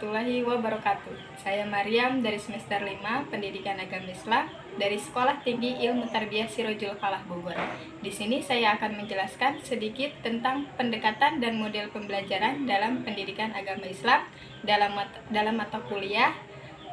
warahmatullahi wabarakatuh. Saya Maryam dari semester 5 Pendidikan Agama Islam dari Sekolah Tinggi Ilmu Tarbiyah Sirojul Falah Bogor. Di sini saya akan menjelaskan sedikit tentang pendekatan dan model pembelajaran dalam pendidikan agama Islam dalam mata kuliah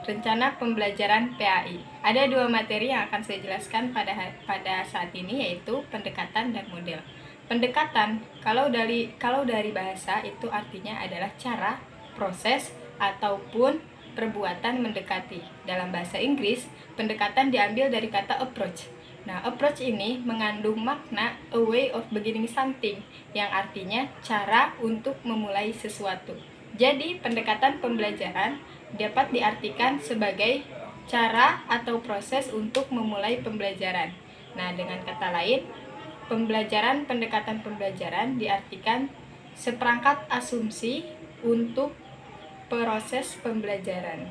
Rencana Pembelajaran PAI. Ada dua materi yang akan saya jelaskan pada saat ini, yaitu pendekatan dan model. Pendekatan, kalau dari bahasa itu artinya adalah cara, proses, ataupun perbuatan mendekati. Dalam bahasa Inggris, pendekatan diambil dari kata approach. Nah, approach ini mengandung makna a way of beginning something, yang artinya cara untuk memulai sesuatu. Jadi, pendekatan pembelajaran dapat diartikan sebagai cara atau proses untuk memulai pembelajaran. Nah, dengan kata lain, pendekatan pembelajaran diartikan seperangkat asumsi untuk proses pembelajaran.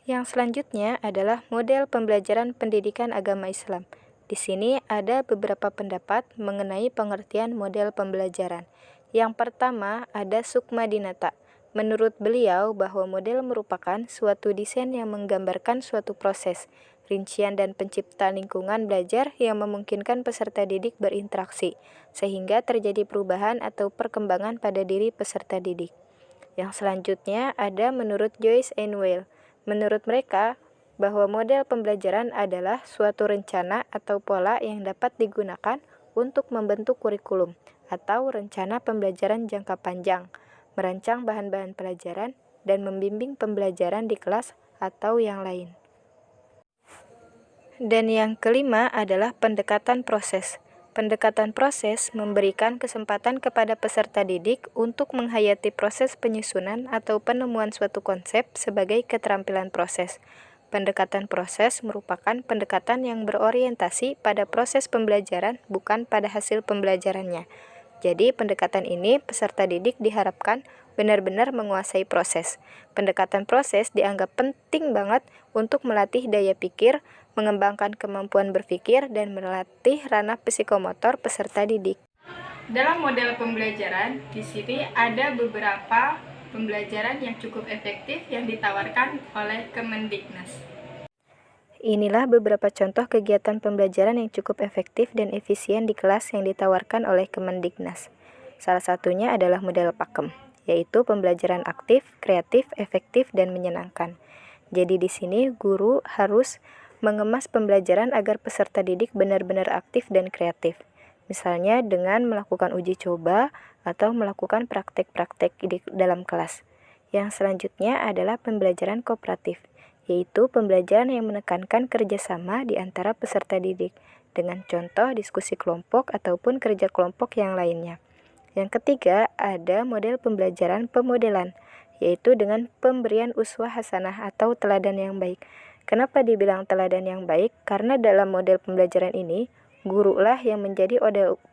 Yang selanjutnya adalah model pembelajaran pendidikan agama Islam. Di sini ada beberapa pendapat mengenai pengertian model pembelajaran. Yang pertama ada Sukma Dinata. Menurut beliau bahwa model merupakan suatu desain yang menggambarkan suatu proses, rincian dan penciptaan lingkungan belajar yang memungkinkan peserta didik berinteraksi, sehingga terjadi perubahan atau perkembangan pada diri peserta didik. Yang selanjutnya ada menurut Joyce and Weil. Menurut mereka, bahwa model pembelajaran adalah suatu rencana atau pola yang dapat digunakan untuk membentuk kurikulum atau rencana pembelajaran jangka panjang, merancang bahan-bahan pelajaran, dan membimbing pembelajaran di kelas atau yang lain. Dan yang kelima adalah pendekatan proses. Pendekatan proses memberikan kesempatan kepada peserta didik untuk menghayati proses penyusunan atau penemuan suatu konsep sebagai keterampilan proses. Pendekatan proses merupakan pendekatan yang berorientasi pada proses pembelajaran, bukan pada hasil pembelajarannya. Jadi, pendekatan ini peserta didik diharapkan benar-benar menguasai proses. Pendekatan proses dianggap penting banget untuk melatih daya pikir, mengembangkan kemampuan berpikir, dan melatih ranah psikomotor peserta didik. Dalam model pembelajaran, di sini ada beberapa pembelajaran yang cukup efektif yang ditawarkan oleh Kemendiknas. Inilah beberapa contoh kegiatan pembelajaran yang cukup efektif dan efisien di kelas yang ditawarkan oleh Kemendiknas. Salah satunya adalah model Pakem, yaitu pembelajaran aktif, kreatif, efektif, dan menyenangkan. Jadi di sini guru harus mengemas pembelajaran agar peserta didik benar-benar aktif dan kreatif. Misalnya dengan melakukan uji coba atau melakukan praktek-praktek di dalam kelas. Yang selanjutnya adalah pembelajaran kooperatif, yaitu pembelajaran yang menekankan kerjasama di antara peserta didik, dengan contoh diskusi kelompok ataupun kerja kelompok yang lainnya. Yang ketiga, ada model pembelajaran pemodelan, yaitu dengan pemberian uswah hasanah atau teladan yang baik. Kenapa dibilang teladan yang baik? Karena dalam model pembelajaran ini, gurulah yang menjadi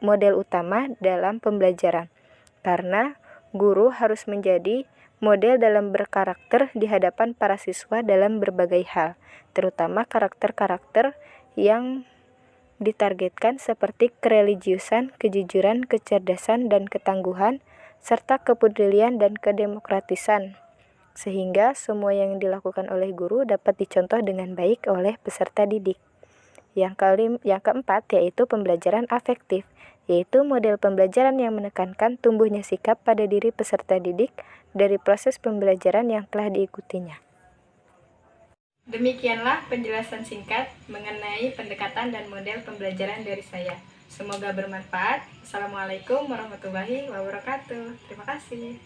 model utama dalam pembelajaran. Karena guru harus menjadi model dalam berkarakter di hadapan para siswa dalam berbagai hal, terutama karakter-karakter yang ditargetkan seperti kereligiusan, kejujuran, kecerdasan, dan ketangguhan, serta kepedulian dan kedemokratisan, sehingga semua yang dilakukan oleh guru dapat dicontoh dengan baik oleh peserta didik. Yang keempat yaitu pembelajaran afektif, yaitu model pembelajaran yang menekankan tumbuhnya sikap pada diri peserta didik dari proses pembelajaran yang telah diikutinya. Demikianlah penjelasan singkat mengenai pendekatan dan model pembelajaran dari saya. Semoga bermanfaat. Assalamualaikum warahmatullahi wabarakatuh. Terima kasih.